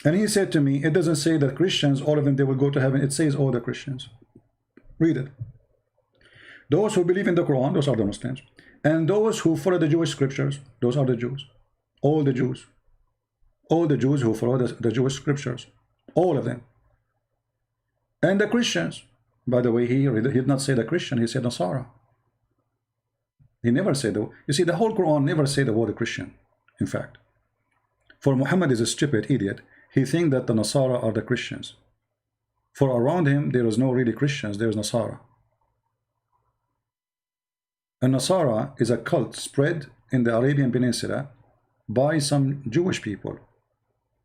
And he said to me, it doesn't say that Christians, all of them, they will go to heaven. It says all the Christians. Read it. Those who believe in the Quran, those are the Muslims. And those who follow the Jewish scriptures, those are the Jews. All the Jews. All the Jews who follow the Jewish scriptures. All of them. And the Christians. By the way, he did not say the Christian, he said Nasara. He never said, you see, the whole Quran never said the word Christian, in fact. For Muhammad is a stupid idiot. He thinks that the Nasara are the Christians. For around him, there is no really Christians, there is Nasara. And Nasara is a cult spread in the Arabian Peninsula by some Jewish people,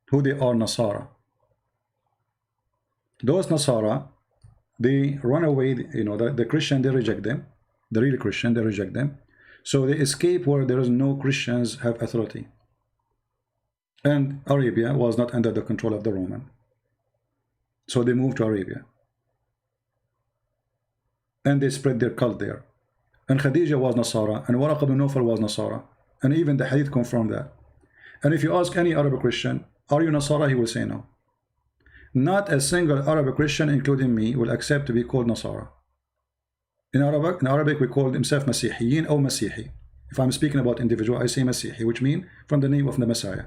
who they are Nasara. Those Nasara, they run away, you know, the Christian, they reject them. The real Christian, they reject them. So they escape where there is no Christians have authority. And Arabia was not under the control of the Roman. So they moved to Arabia. And they spread their cult there. And Khadija was Nasara, and Waraq ibn Nawfal was Nasara. And even the Hadith confirmed that. And if you ask any Arab Christian, are you Nasara? He will say no. Not a single Arab Christian, including me, will accept to be called Nasara. In Arabic we call himself Masihiyin or Masihi. If I'm speaking about individual, I say Masihi, which means from the name of the Messiah.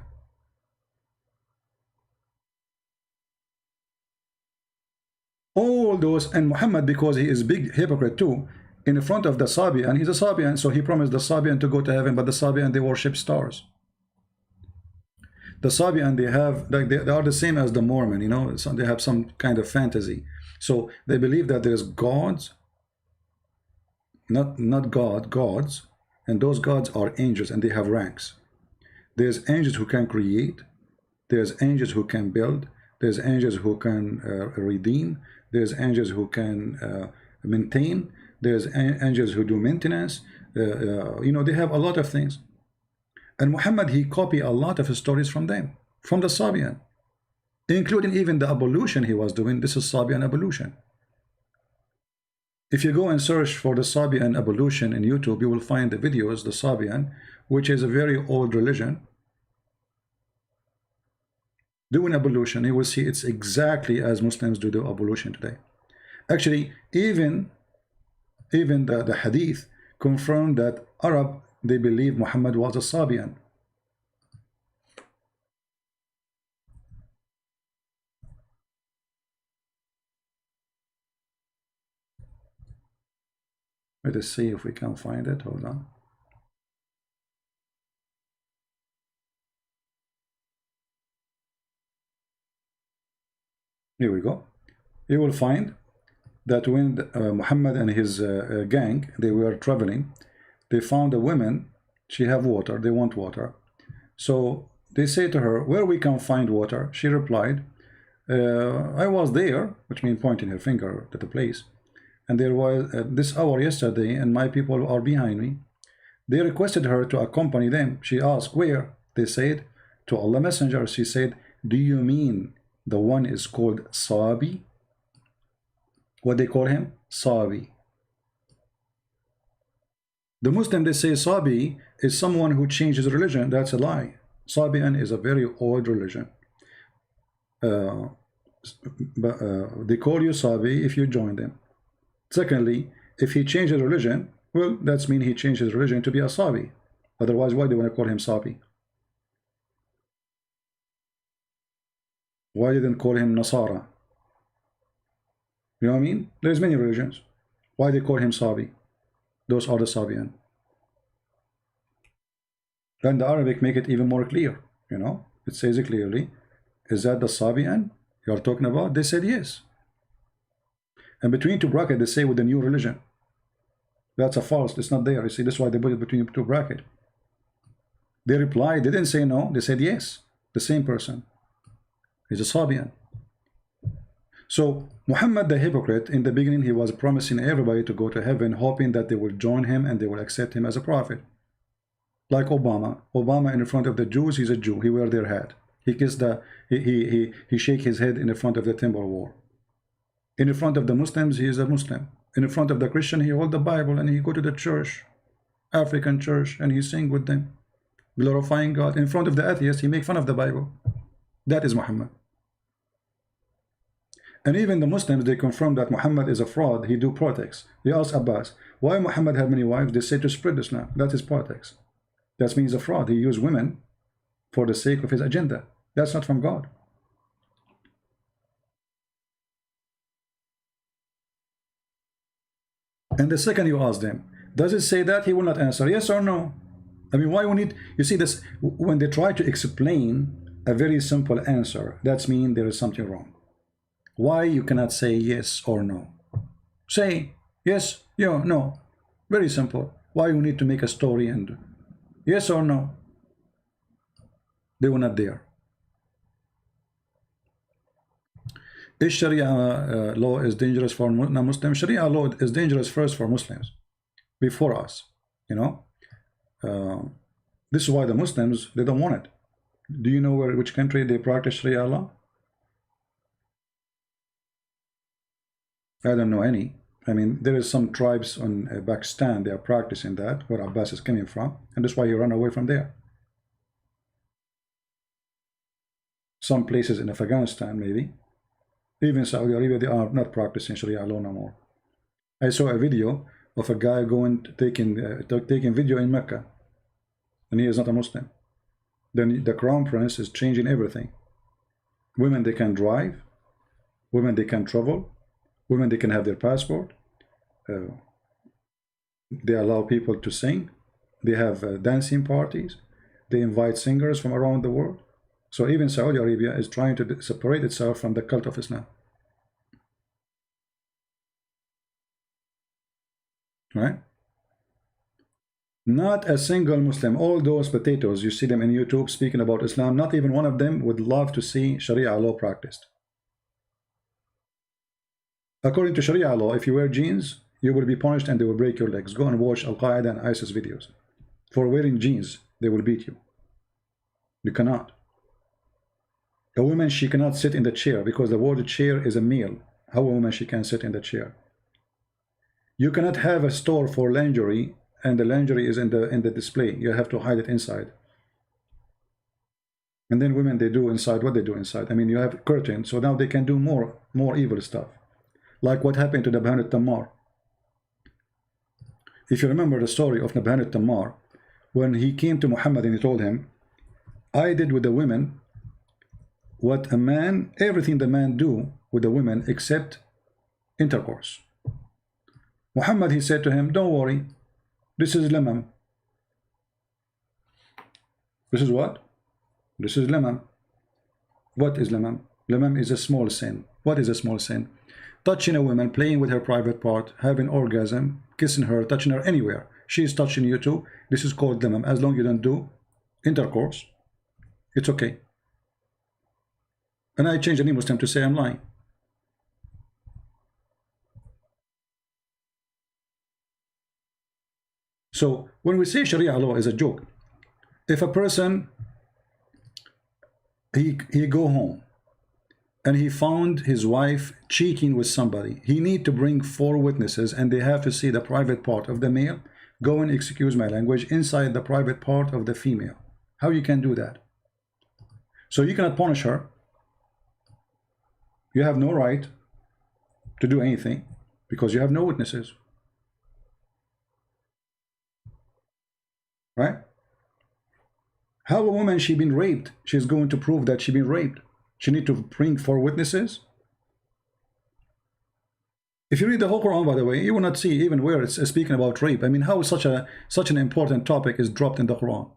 All those, and Muhammad, because he is big hypocrite too, in front of the Sabian, he's a Sabian, so he promised the Sabian to go to heaven, but the Sabian, they worship stars. The Sabian, they have, like, they are the same as the Mormon, you know, so they have some kind of fantasy. So they believe that there's gods, not God, gods, and those gods are angels, and they have ranks. There's angels who can create, there's angels who can build, there's angels who can redeem, there's angels who can maintain, there's angels who do maintenance, you know, they have a lot of things. And Muhammad, he copied a lot of stories from them, from the Sabian, including even the ablution he was doing. This is Sabian ablution. If you go and search for the Sabian ablution in YouTube, you will find the videos, the Sabian, which is a very old religion, doing ablution. You will see it's exactly as Muslims do the ablution today. Actually, even the Hadith confirmed that Arab, they believe Muhammad was a Sabian. Let us see if we can find it. Hold on. Here we go. You will find that when Muhammad and his gang, they were traveling, they found a woman, she have water, they want water. So they say to her, where we can find water? She replied, I was there, which means pointing her finger at the place. And there was this hour yesterday, and my people are behind me. They requested her to accompany them. She asked, where? They said, to Allah Messenger. She said, do you mean the one is called Sabi? What they call him? Sabi. The Muslim, they say Sabi is someone who changes religion. That's a lie. Sabian is a very old religion. They call you Sabi if you join them. Secondly, if he changes religion, well, that's mean he changes religion to be a Sabi. Otherwise, why do you want to call him Sabi? Why didn't call him Nasara? You know what I mean? There's many religions. Why they call him Sabi? Those are the Sabian. And the Arabic make it even more clear. You know, it says it clearly. Is that the Sabian you are talking about? They said yes. And between two brackets, they say with the new religion. That's a false. It's not there. You see, that's why they put it between two brackets. They replied. They didn't say no. They said yes. The same person. He's a Sabian. So Muhammad the hypocrite, in the beginning, he was promising everybody to go to heaven, hoping that they will join him and they will accept him as a prophet. Like Obama. Obama in front of the Jews, he's a Jew. He wear their hat. He kissed the he shake his head in front of the temple wall. In front of the Muslims, he is a Muslim. In front of the Christian, he hold the Bible and he go to the church, African church, and he sing with them, glorifying God. In front of the atheist, he make fun of the Bible. That is Muhammad. And even the Muslims, they confirm that Muhammad is a fraud. He do politics. They ask Abbas, why Muhammad have many wives? They say to spread Islam. That is politics. That means a fraud. He used women for the sake of his agenda. That's not from God. And the second you ask them, does it say that? He will not answer yes or no. I mean, why we need, you see this, when they try to explain a very simple answer, that means there is something wrong. Why you cannot say yes or no? Say yes, yeah, no. Very simple. Why you need to make a story and yes or no? They were not there. Is Sharia law is dangerous for non-Muslims? Sharia law is dangerous first for Muslims, before us, you know. This is why the Muslims, they don't want it. Do you know which country they practice Sharia law? I don't know any. I mean, there is some tribes in Pakistan, they are practicing that, where Abbas is coming from, and that's why he ran away from there. Some places in Afghanistan, maybe. Even Saudi Arabia, they are not practicing Sharia law no more. I saw a video of a guy taking video in Mecca, and he is not a Muslim. Then the crown prince is changing everything. Women, they can drive. Women, they can travel. Women, they can have their passport. They allow people to sing. They have dancing parties. They invite singers from around the world. So even Saudi Arabia is trying to separate itself from the cult of Islam. Right? Not a single Muslim, all those potatoes, you see them in YouTube speaking about Islam, not even one of them would love to see Sharia law practiced. According to Sharia law, if you wear jeans, you will be punished and they will break your legs. Go and watch Al-Qaeda and ISIS videos. For wearing jeans, they will beat you. You cannot. A woman, she cannot sit in the chair because the word chair is a male. How a woman, she can sit in the chair? You cannot have a store for lingerie and the lingerie is in the display. You have to hide it inside. And then women, they do inside what they do inside. I mean, you have curtains, so now they can do more evil stuff. Like what happened to Nabhan al-Tammar. If you remember the story of Nabhan al-Tammar, when he came to Muhammad and he told him, I did with the women what a man, everything the man do with the women except intercourse. Muhammad, he said to him, don't worry, this is lamam. This is what? This is lamam. What is lamam? Lamam is a small sin. What is a small sin? Touching a woman, playing with her private part, having orgasm, kissing her, touching her anywhere. She is touching you too. This is called lamam. As long as you don't do intercourse, it's okay. And I changed any Muslim to say I'm lying. So when we say Sharia law is a joke, if a person he go home and he found his wife cheating with somebody, he need to bring 4 witnesses and they have to see the private part of the male go and, excuse my language, inside the private part of the female. How you can do that? So you cannot punish her. You have no right to do anything because you have no witnesses. Right? How a woman, she been raped, she's going to prove that she been raped. She need to bring 4 witnesses. If you read the whole Quran, by the way, you will not see even where it's speaking about rape. I mean, how such an important topic is dropped in the Quran?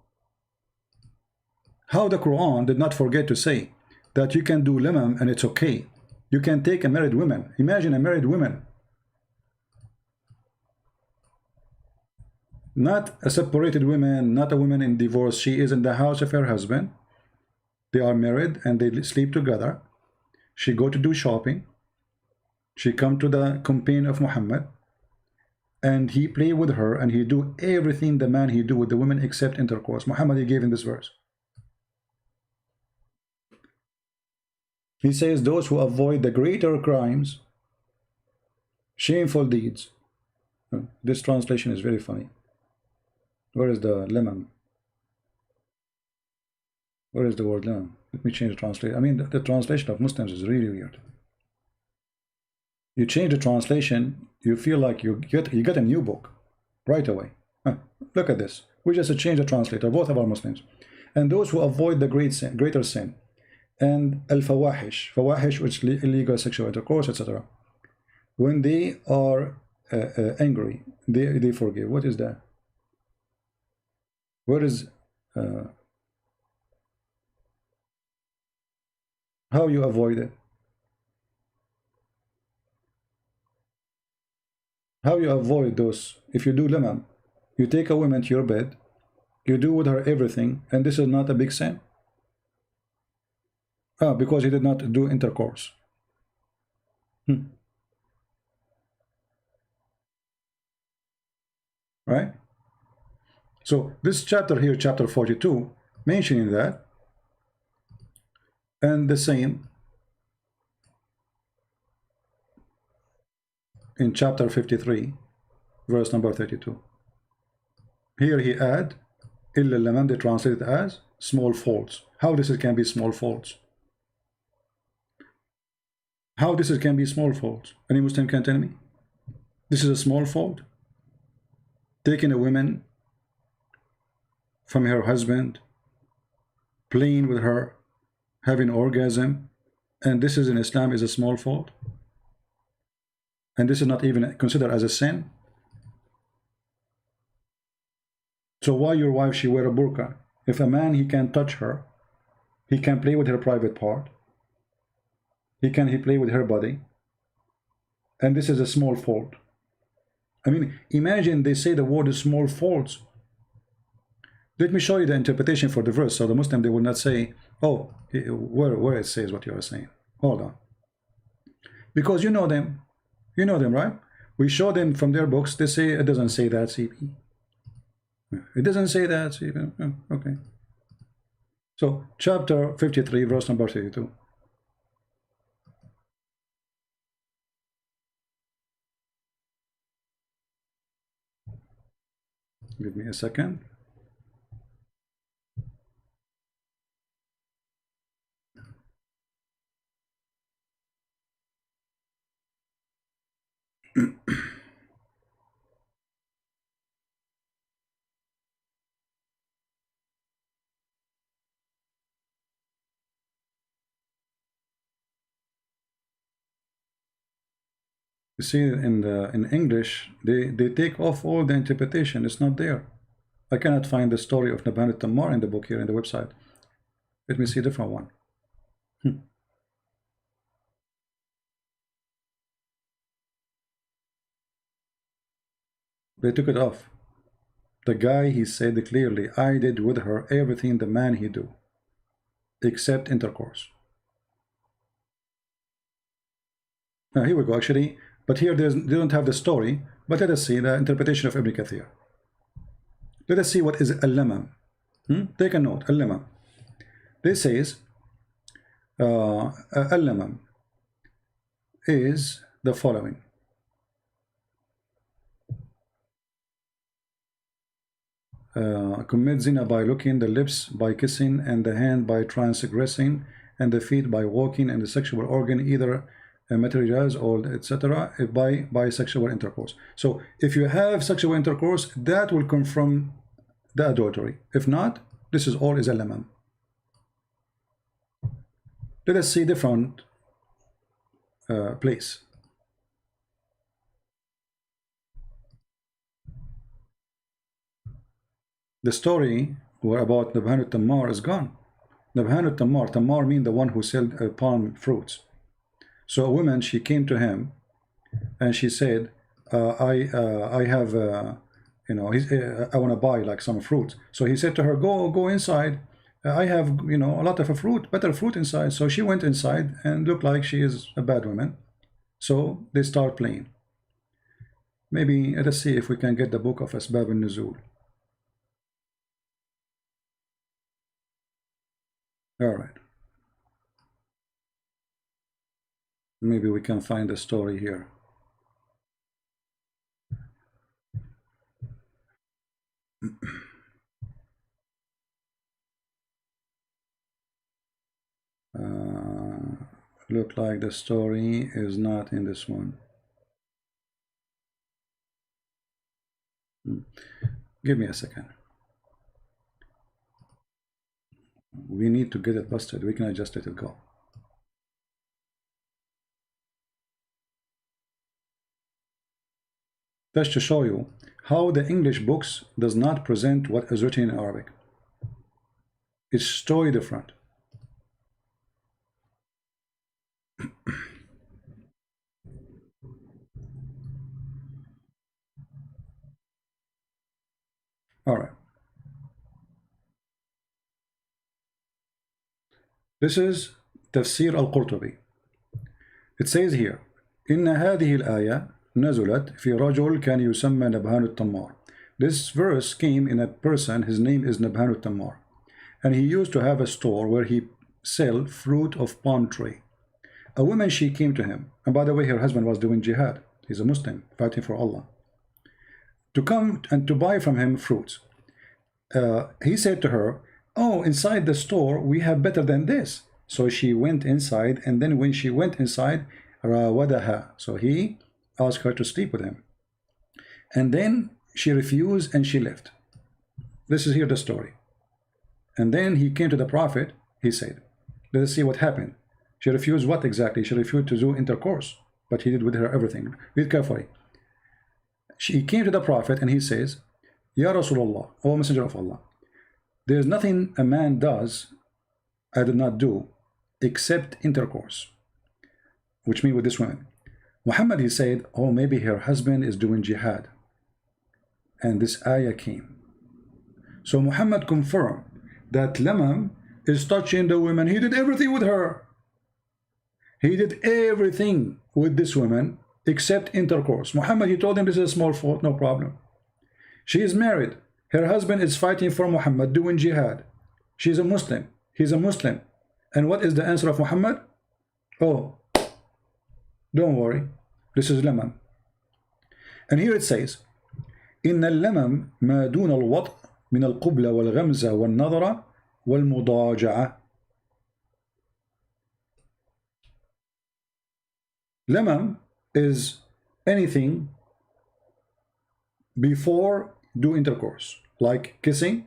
How the Quran did not forget to say that you can do limam and it's okay. You can take a married woman. Imagine a married woman. Not a separated woman, not a woman in divorce. She is in the house of her husband. They are married and they sleep together. She go to do shopping. She come to the companion of Muhammad. And he play with her and he do everything the man he do with the women except intercourse. Muhammad, he gave in this verse. He says those who avoid the greater crimes, shameful deeds. This translation is very funny. Where is the lemon? Where is the word lemon? Let me change the translation. I mean, the translation of Muslims is really weird. You change the translation, you feel like you get a new book right away. Look at this. We just change the translator, both of our Muslims. And those who avoid the greater sin, and al-fawahish, fawahish, which illegal sexual intercourse, etc. When they are angry, they forgive. What is that? Where is how you avoid it? How you avoid those? If you do lemam, you take a woman to your bed, you do with her everything, and this is not a big sin. Because he did not do intercourse. Right? So this chapter here, chapter 42, mentioning that, and the same in chapter 53, verse number 32. Here he add, illa lamam, they translate it as small faults. How this can be small faults? How this can be small faults? Any Muslim can tell me? This is a small fault? Taking a woman from her husband, playing with her, having orgasm, and this is in Islam is a small fault? And this is not even considered as a sin? So why your wife, she wear a burqa? If a man, he can touch her, he can play with her private part, he play with her body, and this is a small fault. I mean, imagine they say the word is small faults. Let me show you the interpretation for the verse, so the Muslim, they will not say, oh, where it says what you are saying. Hold on. Because you know them, right? We show them from their books, they say it doesn't say that, CP. It doesn't say that, CP. Okay. So, chapter 53, verse number 32. Give me a second. You see, in English, they take off all the interpretation. It's not there. I cannot find the story of Nabhan al-Tammar in the book here in the website. Let me see a different one. They took it off. The guy, he said clearly, I did with her everything the man he do, except intercourse. Now here we go, actually, but here they don't have the story, but let us see the interpretation of Ibn Kathir. Let us see what is al-lamam. Take a note, al-lamam. This says, al-lamam is the following. Commit zina by looking, the lips by kissing, and the hand by transgressing, and the feet by walking, and the sexual organ either materialized or etc. by sexual intercourse. So if you have sexual intercourse, that will confirm the adultery. If not, this is all is a lamam. Let us see different place. The story about Nabhan al-Tammar is gone. Nabhan al-Tammar, Tammar means the one who sold palm fruits. So a woman, she came to him and she said, I have, I want to buy like some fruit. So he said to her, go inside. I have, a lot of fruit, better fruit inside. So she went inside and looked like she is a bad woman. So they start playing. Maybe let us see if we can get the book of Asbab al-Nuzul. All right. Maybe we can find a story here. look like the story is not in this one. Give me a second. We need to get it busted. We cannot just let it go. That's to show you how the English books does not present what is written in Arabic. It's totally different. All right. This is Tafsir al-Qurtubi. It says here, إن هذه الآية نزلت في رجل كان يسمى نبهان التمار. This verse came in a person, his name is Nabhan al-Tammar, and he used to have a store where he sell fruit of palm tree. A woman, she came to him, and by the way, her husband was doing jihad. He's a Muslim, fighting for Allah, to come and to buy from him fruits. He said to her, oh, inside the store we have better than this. So she went inside, and then when she went inside, rawadaha, so he asked her to sleep with him, and then she refused and she left. This is here the story. And then he came to the Prophet. He said, let us see what happened. She refused what exactly? She refused to do intercourse, but he did with her everything. Read carefully. She came to the Prophet and he says, Ya Rasulullah, O Messenger of Allah, there is nothing a man does I did not do except intercourse, which means with this woman. Muhammad, he said, oh, maybe her husband is doing jihad, and this ayah came. So Muhammad confirmed that Lamam is touching the woman. He did everything with her. He did everything with this woman except intercourse. Muhammad, he told him this is a small fault, no problem. She is married. Her husband is fighting for Muhammad, doing jihad. She's a Muslim. He's a Muslim. And what is the answer of Muhammad? Oh, don't worry. This is Lamam. And here it says, إن اللمم ما دون الوطء من القبلة والغمزة والنظرة والمضاجعة. Lamam is anything before do intercourse, like kissing,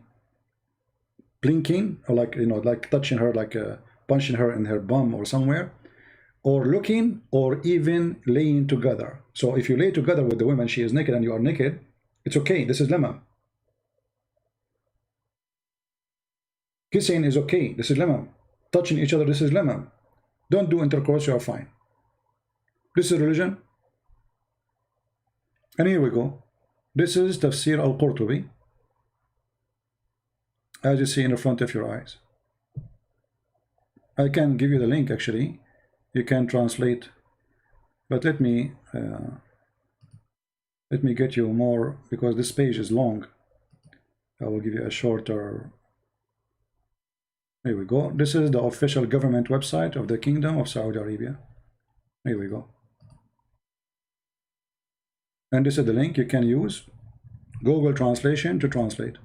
blinking, or like, you know, like touching her, like punching her in her bum or somewhere, or looking, or even laying together. So if you lay together with the woman, she is naked and you are naked, it's okay. This is lamam. Kissing is okay. This is lamam. Touching each other, this is lamam. Don't do intercourse, you are fine. This is religion. And here we go. This is Tafsir al-Qurtubi, as you see in the front of your eyes. I can give you the link actually. You can translate, but let me get you more, because this page is long. I will give you a shorter. Here we go. This is the official government website of the Kingdom of Saudi Arabia. Here we go. And this is the link you can use Google Translation to translate.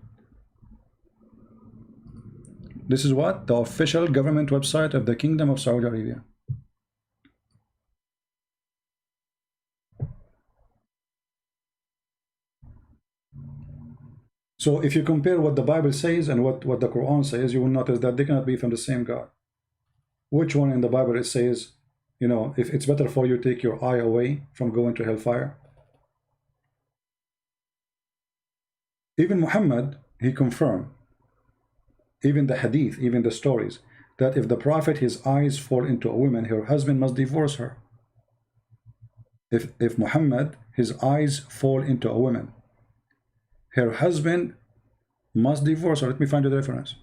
This is what? The official government website of the Kingdom of Saudi Arabia. So if you compare what the Bible says and what the Quran says, you will notice that they cannot be from the same God. Which one in the Bible it says, you know, if it's better for you to take your eye away from going to hellfire? Even Muhammad, he confirmed, even the hadith, even the stories, that if the Prophet, his eyes fall into a woman, her husband must divorce her. If Muhammad, his eyes fall into a woman, her husband must divorce her. Let me find the reference.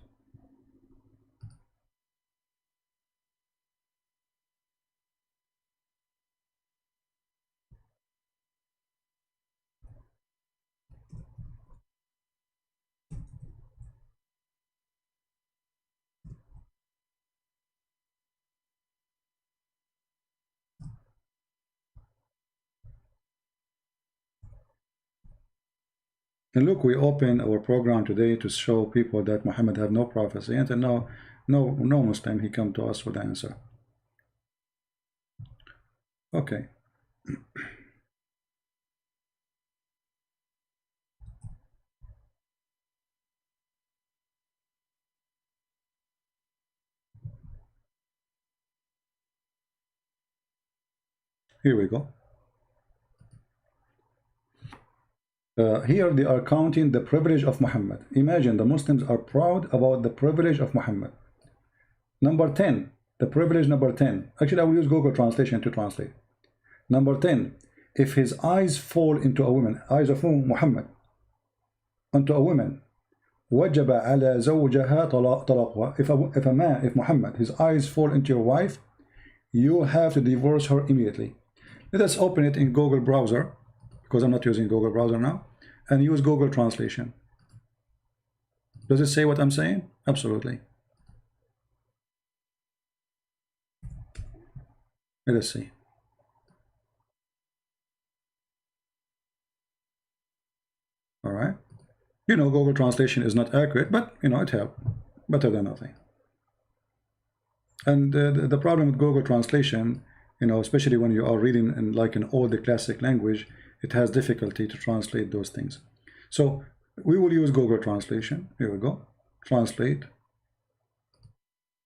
And look, we open our program today to show people that Muhammad have no prophecy, and no Muslim, he come to us with the answer. Okay. Here we go. Here they are counting the privilege of Muhammad. Imagine the Muslims are proud about the privilege of Muhammad. Number 10, the privilege number 10. Actually, I will use Google Translation to translate. Number 10, if his eyes fall into a woman, eyes of whom? Muhammad, onto a woman, وجب على زوجها طلاقها. If a man, if Muhammad, his eyes fall into your wife, you have to divorce her immediately. Let us open it in Google browser, because I'm not using Google browser now, and use Google Translation. Does it say what I'm saying? Absolutely. Let us see. All right. You know, Google Translation is not accurate, but you know, it helped. Better than nothing. And the problem with Google Translation, you know, especially when you are reading in like an old classic language, it has difficulty to translate those things. So we will use Google Translation. Here we go. Translate.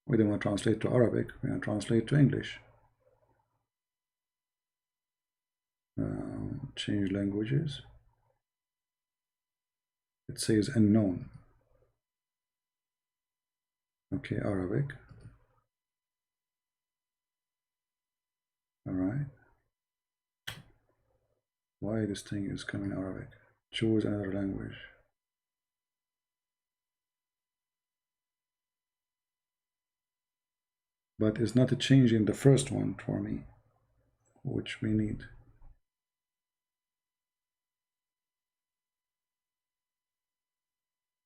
We don't want to translate to Arabic. We want to translate to English. Change languages. It says unknown. Okay, Arabic. All right. Why this thing is coming Arabic? Choose another language. But it's not a change in the first one for me, which we need.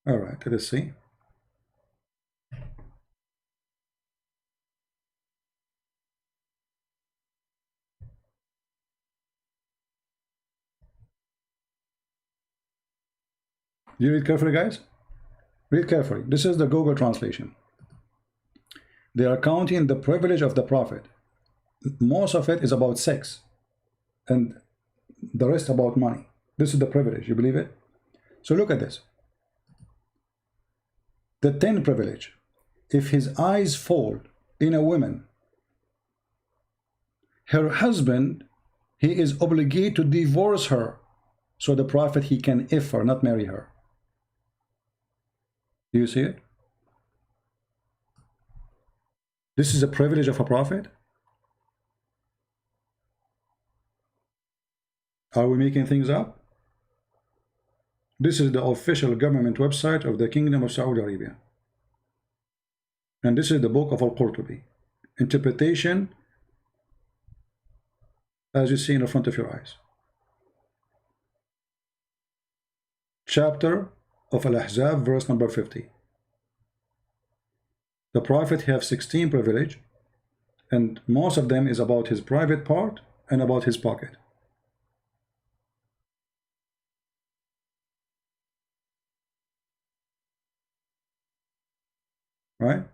All right, let us see. You read carefully, guys. Read carefully. This is the Google Translation. They are counting the privilege of the Prophet. Most of it is about sex, and the rest about money. This is the privilege. You believe it? So look at this. The 10th privilege. If his eyes fall in a woman, her husband, he is obligated to divorce her. So the Prophet, he can if her, not marry her. Do you see it? This is a privilege of a Prophet? Are we making things up? This is the official government website of the Kingdom of Saudi Arabia. And this is the book of Al-Qurtubi. Interpretation, as you see in the front of your eyes. Chapter of Al-Ahzab, verse number 50. The Prophet have 16 privilege, and most of them is about his private part and about his pocket. Right?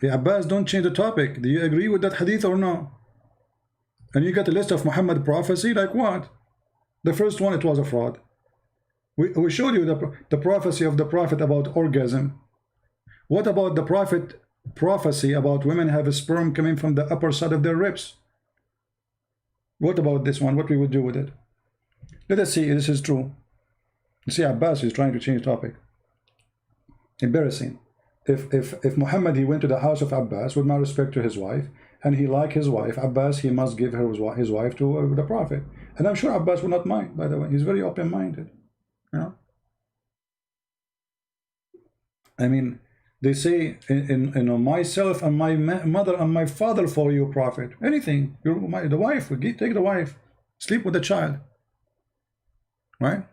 Yeah, Abbas, don't change the topic. Do you agree with that hadith or no? And you got a list of Muhammad prophecy, like what? The first one, it was a fraud. We showed you the prophecy of the Prophet about orgasm. What about the Prophet prophecy about women have a sperm coming from the upper side of their ribs? What about this one? What we would do with it? Let us see if this is true. You see, Abbas is trying to change topic. Embarrassing. If Muhammad, he went to the house of Abbas, with my respect to his wife, and he liked his wife, Abbas, he must give her his wife to the Prophet. And I'm sure Abbas would not mind, by the way. He's very open-minded. You know? I mean, they say, myself and my mother and my father for you, Prophet. Anything. The wife, take the wife. Sleep with the child. Right?